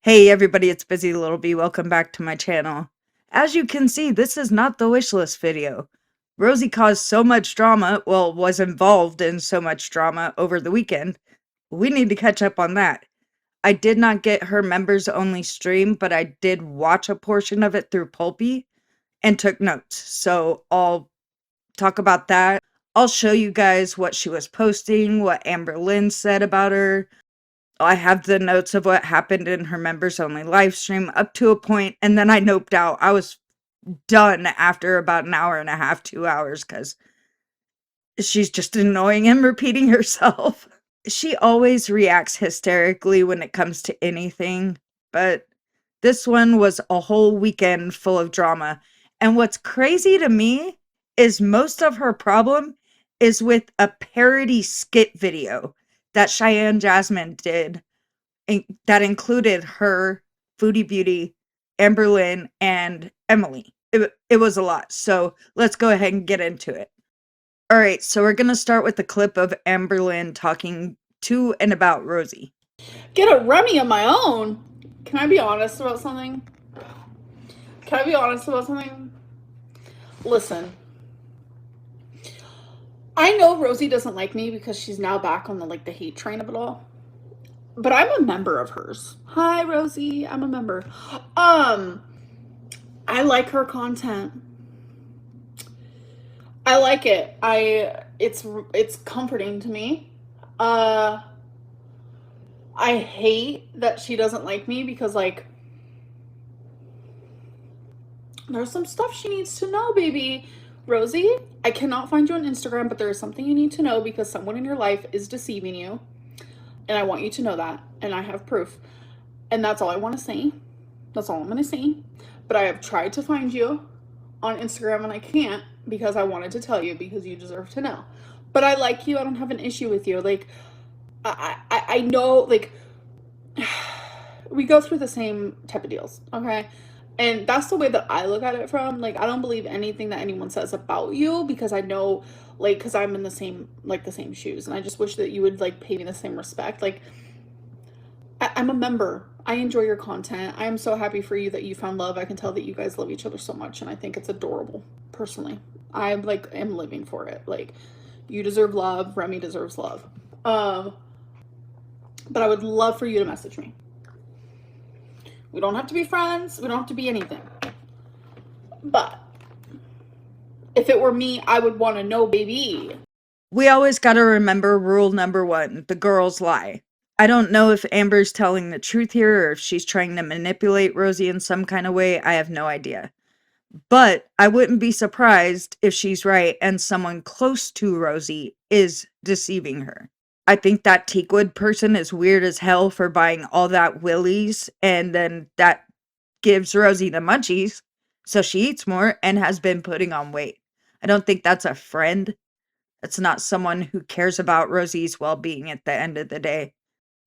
Hey everybody, it's Busy Little Bee. Welcome back to my channel. As you can see, this is not the wishlist video. Rosie caused so much drama, well, was involved in so much drama over the weekend. We need to catch up on that. I did not get her members only stream, but I did watch a portion of it through Pulpy and took notes. So I'll talk about that. I'll show you guys what she was posting, what Amber Lynn said about her. I have the notes of what happened in her members only live stream up to a point, and then I noped out. I was done after about an hour and a half, 2 hours, because she's just annoying and repeating herself. She always reacts hysterically when it comes to anything, but this one was a whole weekend full of drama. And what's crazy to me is most of her problem is with a parody skit video that Cheyenne Jasmine did that included her, Foodie Beauty, Amber Lynn, and Emily. It was a lot. So let's go ahead and get into it. All right, so we're going to start with the clip of Amber Lynn talking to and about Rosie. Get a Remy of my own. Can I be honest about something? Listen. I know Rosie doesn't like me because she's now back on the hate train of it all. But I'm a member of hers. Hi, Rosie. I'm a member. I like her content. I like it. It's comforting to me. I hate that she doesn't like me because there's some stuff she needs to know, baby. Rosie, I cannot find you on Instagram, but there is something you need to know because someone in your life is deceiving you. And I want you to know that. And I have proof. And that's all I want to say. That's all I'm going to say. But I have tried to find you on Instagram and I can't because I wanted to tell you because you deserve to know. But I like you. I don't have an issue with you. I know, we go through the same type of deals, okay? And that's the way that I look at it from. I don't believe anything that anyone says about you because I know, because I'm in the same shoes. And I just wish that you would, pay me the same respect. I'm a member. I enjoy your content. I am so happy for you that you found love. I can tell that you guys love each other so much. And I think it's adorable, personally. I, am living for it. You deserve love. Remy deserves love. But I would love for you to message me. We don't have to be friends. We don't have to be anything. But if it were me, I would want to know, baby. We always got to remember rule number 1, the girls lie. I don't know if Amber's telling the truth here or if she's trying to manipulate Rosie in some kind of way. I have no idea. But I wouldn't be surprised if she's right and someone close to Rosie is deceiving her. I think that Teakwood person is weird as hell for buying all that Willie's, and then that gives Rosie the munchies, so she eats more and has been putting on weight. I don't think that's a friend. That's not someone who cares about Rosie's well-being at the end of the day.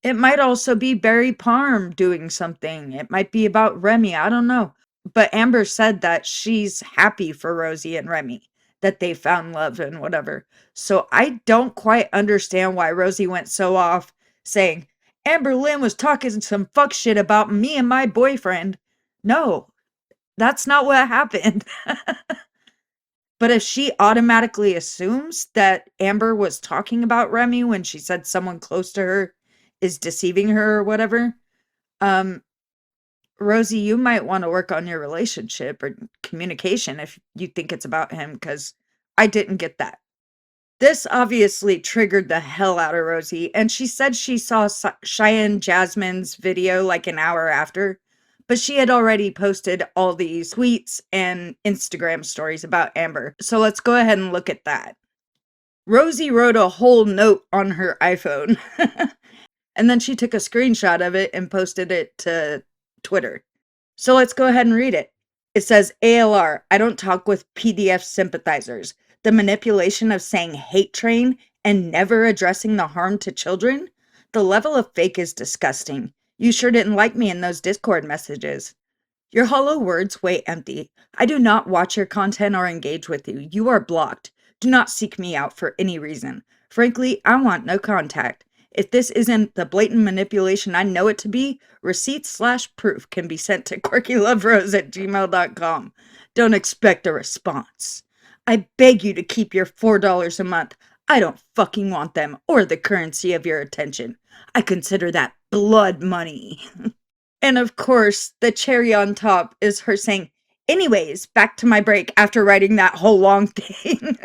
It might also be Barry Parm doing something. It might be about Remy. I don't know. But Amber said that she's happy for Rosie and Remy, that they found love and whatever. So I don't quite understand why Rosie went so off saying, Amber Lynn was talking some fuck shit about me and my boyfriend. No, that's not what happened. But if she automatically assumes that Amber was talking about Remy when she said someone close to her is deceiving her or whatever, Rosie, you might want to work on your relationship or communication if you think it's about him, because I didn't get that. This obviously triggered the hell out of Rosie, and she said she saw Cheyenne Jasmine's video an hour after, but she had already posted all these tweets and Instagram stories about Amber. So let's go ahead and look at that. Rosie wrote a whole note on her iPhone, and then she took a screenshot of it and posted it to Twitter. So let's go ahead and read it. It says, ALR, I don't talk with PDF sympathizers. The manipulation of saying hate train and never addressing the harm to children? The level of fake is disgusting. You sure didn't like me in those Discord messages. Your hollow words weigh empty. I do not watch your content or engage with you. You are blocked. Do not seek me out for any reason. Frankly, I want no contact. If this isn't the blatant manipulation I know it to be, receipt/proof can be sent to quirkyloverosee@gmail.com. Don't expect a response. I beg you to keep your $4 a month. I don't fucking want them or the currency of your attention. I consider that blood money. And of course, the cherry on top is her saying, anyways, back to my break after writing that whole long thing.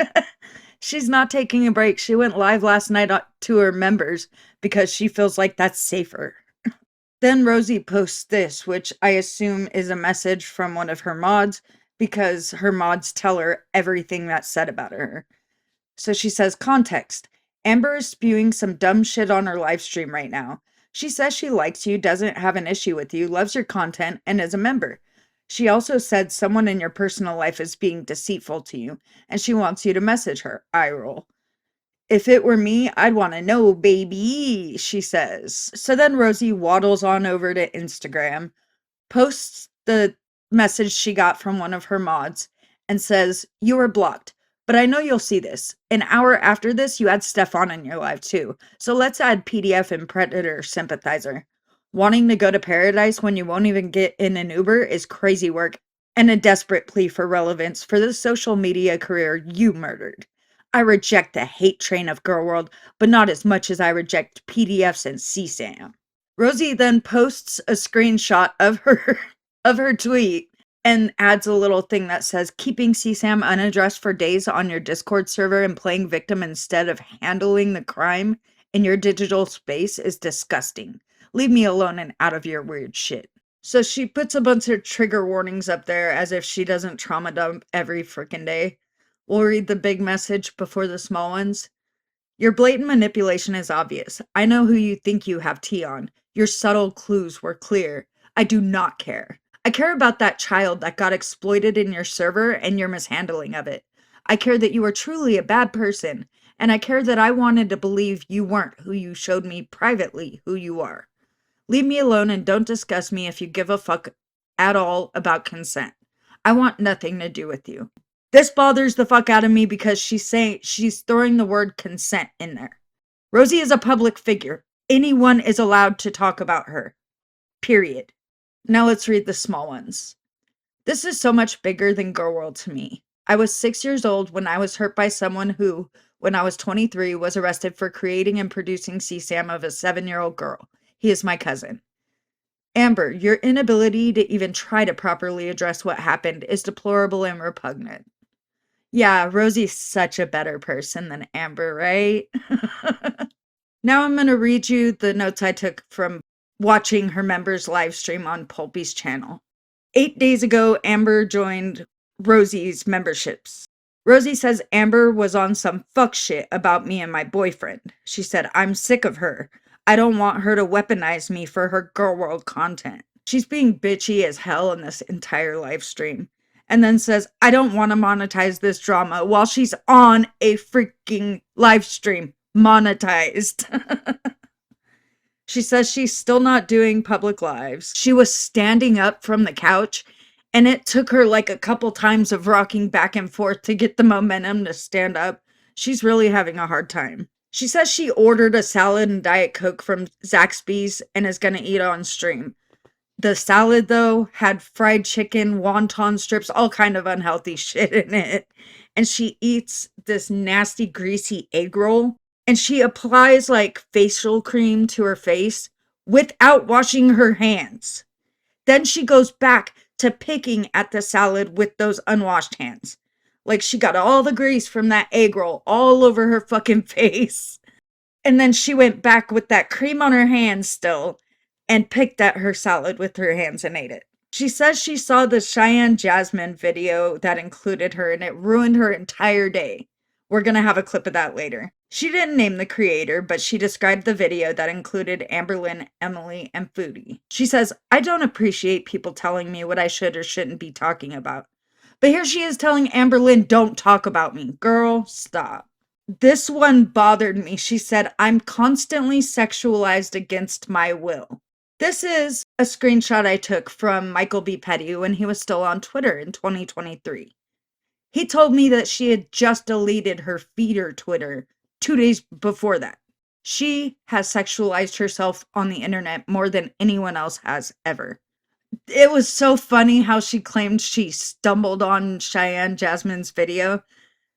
She's not taking a break. She went live last night to her members because she feels like that's safer. Then Rosie posts this, which I assume is a message from one of her mods because her mods tell her everything that's said about her. So she says, context. Amber is spewing some dumb shit on her live stream right now. She says she likes you, doesn't have an issue with you, loves your content, and is a member. She also said someone in your personal life is being deceitful to you, and she wants you to message her. Eye roll. If it were me, I'd want to know, baby, she says. So then Rosie waddles on over to Instagram, posts the message she got from one of her mods, and says, you are blocked, but I know you'll see this. An hour after this, you had Stefan in your live too. So let's add PDF and Predator sympathizer. Wanting to go to paradise when you won't even get in an Uber is crazy work and a desperate plea for relevance for the social media career you murdered. I reject the hate train of Girl World, but not as much as I reject PDFs and CSAM. Rosie then posts a screenshot of her tweet and adds a little thing that says, keeping CSAM unaddressed for days on your Discord server and playing victim instead of handling the crime in your digital space is disgusting. Leave me alone and out of your weird shit. So she puts a bunch of trigger warnings up there as if she doesn't trauma dump every freaking day. We'll read the big message before the small ones. Your blatant manipulation is obvious. I know who you think you have tea on. Your subtle clues were clear. I do not care. I care about that child that got exploited in your server and your mishandling of it. I care that you are truly a bad person, and I care that I wanted to believe you weren't who you showed me privately who you are. Leave me alone and don't discuss me if you give a fuck at all about consent. I want nothing to do with you. This bothers the fuck out of me because she's throwing the word consent in there. Rosie is a public figure. Anyone is allowed to talk about her. Period. Now let's read the small ones. This is so much bigger than Girl World to me. I was 6 years old when I was hurt by someone who, when I was 23, was arrested for creating and producing CSAM of a 7-year-old girl. He is my cousin. Amber, your inability to even try to properly address what happened is deplorable and repugnant. Yeah, Rosie's such a better person than Amber, right? Now I'm going to read you the notes I took from watching her members live stream on Pulpy's channel. 8 days ago, Amber joined Rosie's memberships. Rosie says Amber was on some fuck shit about me and my boyfriend. She said, I'm sick of her. I don't want her to weaponize me for her Girl World content. She's being bitchy as hell in this entire live stream. And then says, I don't want to monetize this drama while she's on a freaking live stream. Monetized. She says she's still not doing public lives. She was standing up from the couch, and it took her like a couple times of rocking back and forth to get the momentum to stand up. She's really having a hard time. She says she ordered a salad and Diet Coke from Zaxby's and is going to eat on stream. The salad, though, had fried chicken, wonton strips, all kind of unhealthy shit in it. And she eats this nasty, greasy egg roll. And she applies, like, facial cream to her face without washing her hands. Then she goes back to picking at the salad with those unwashed hands. Like, she got all the grease from that egg roll all over her fucking face. And then she went back with that cream on her hands still and picked at her salad with her hands and ate it. She says she saw the Cheyenne Jasmine video that included her and it ruined her entire day. We're going to have a clip of that later. She didn't name the creator, but she described the video that included Amberlynn, Emily, and Foodie. She says, I don't appreciate people telling me what I should or shouldn't be talking about. But here she is telling Amberlynn, don't talk about me. Girl, stop. This one bothered me. She said, I'm constantly sexualized against my will. This is a screenshot I took from Michael B. Petty when he was still on Twitter in 2023. He told me that she had just deleted her feeder Twitter 2 days before that. She has sexualized herself on the internet more than anyone else has ever. It was so funny how she claimed she stumbled on Cheyenne Jasmine's video.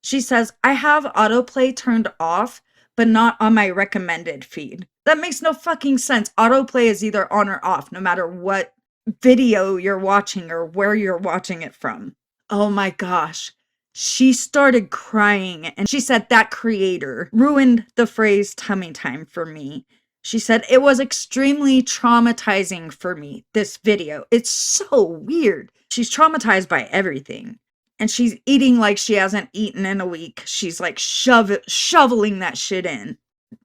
She says, I have autoplay turned off, but not on my recommended feed. That makes no fucking sense. Autoplay is either on or off, no matter what video you're watching or where you're watching it from. Oh my gosh. She started crying and she said that creator ruined the phrase tummy time for me. She said it was extremely traumatizing for me, this video. It's so weird. She's traumatized by everything. And she's eating like she hasn't eaten in a week. She's like shoveling that shit in.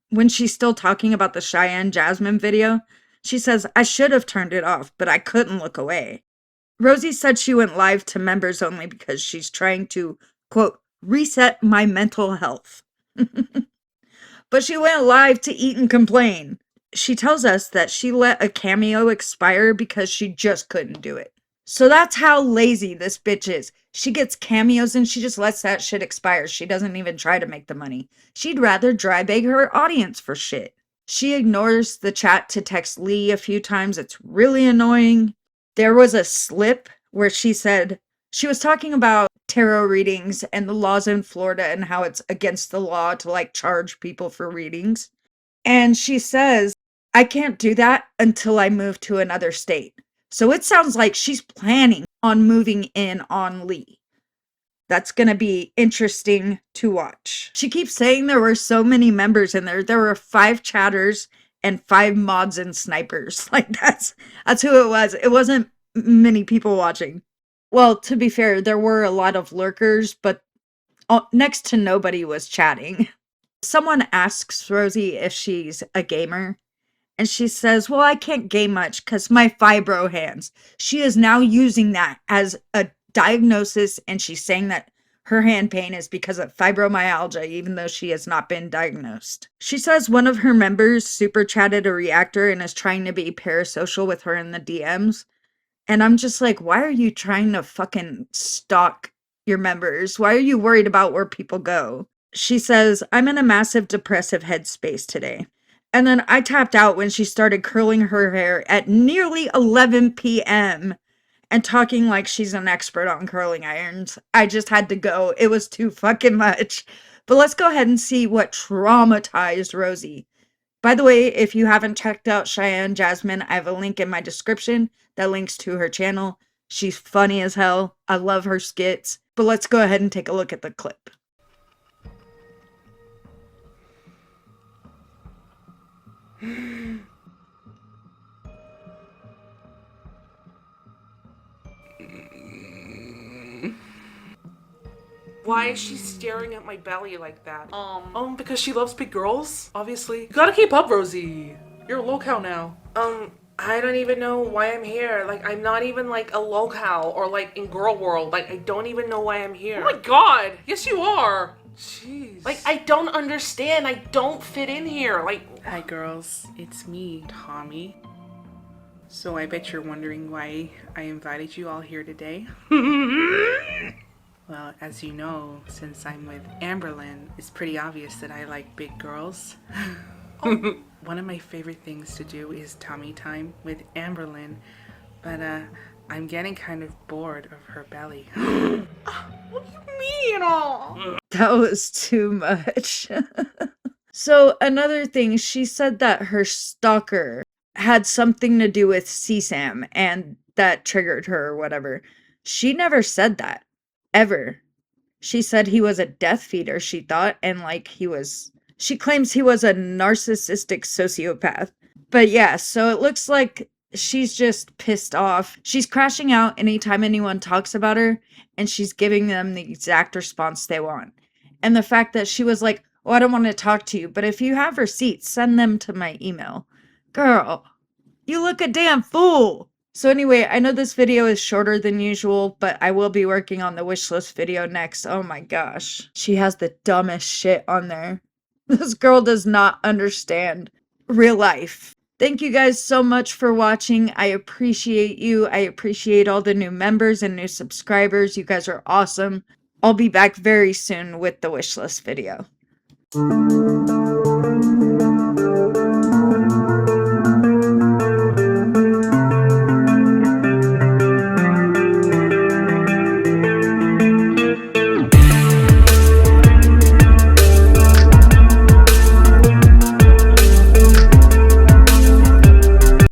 When she's still talking about the Cheyenne Jasmine video, she says, I should have turned it off, but I couldn't look away. Rosie said she went live to members only because she's trying to, quote, reset my mental health. But she went live to eat and complain. She tells us that she let a cameo expire because she just couldn't do it. So that's how lazy this bitch is. She gets cameos and she just lets that shit expire. She doesn't even try to make the money. She'd rather dry bag her audience for shit. She ignores the chat to text Lee a few times. It's really annoying. There was a slip where she said she was talking about tarot readings and the laws in Florida and how it's against the law to like charge people for readings. And she says, I can't do that until I move to another state. So it sounds like she's planning on moving in on Lee. That's going to be interesting to watch. She keeps saying there were so many members in there. There were 5 chatters and 5 mods and snipers. Like that's who it was. It wasn't many people watching. Well, to be fair, there were a lot of lurkers, but next to nobody was chatting. Someone asks Rosie if she's a gamer. And she says, well, I can't game much because my fibro hands. She is now using that as a diagnosis. And she's saying that her hand pain is because of fibromyalgia, even though she has not been diagnosed. She says one of her members super chatted a reactor and is trying to be parasocial with her in the DMs. And I'm just like, why are you trying to fucking stalk your members? Why are you worried about where people go? She says, I'm in a massive depressive headspace today. And then I tapped out when she started curling her hair at nearly 11 p.m. and talking like she's an expert on curling irons. I just had to go. It was too fucking much. But let's go ahead and see what traumatized Rosie. By the way, if you haven't checked out Cheyenne Jasmine, I have a link in my description that links to her channel. She's funny as hell. I love her skits. But let's go ahead and take a look at the clip. Why is she staring at my belly like that? Because she loves big girls, obviously. You gotta keep up, Rosie. You're a locale now. I don't even know why I'm here. Like, I'm not even like a locale or like in girl world. Like, I don't even know why I'm here. Oh my god! Yes, you are! Jeez. Like, I don't understand. I don't fit in here. Like, hi girls, it's me, Tommy. So I bet you're wondering why I invited you all here today. Well, as you know, since I'm with Amberlynn, it's pretty obvious that I like big girls. One of my favorite things to do is tummy time with Amberlynn, but I'm getting kind of bored of her belly. what do you mean? That was too much. So another thing, she said that her stalker had something to do with CSAM and that triggered her or whatever. She never said that. Ever. She said he was a death feeder, she thought, and like she claims he was a narcissistic sociopath. But yeah, so it looks like she's just pissed off. She's crashing out anytime anyone talks about her, and she's giving them the exact response they want. And the fact that she was like, oh, I don't want to talk to you, but if you have receipts, send them to my email. Girl, you look a damn fool. So anyway, I know this video is shorter than usual, but I will be working on the wishlist video next. Oh my gosh. She has the dumbest shit on there. This girl does not understand real life. Thank you guys so much for watching. I appreciate you. I appreciate all the new members and new subscribers. You guys are awesome. I'll be back very soon with the wishlist video.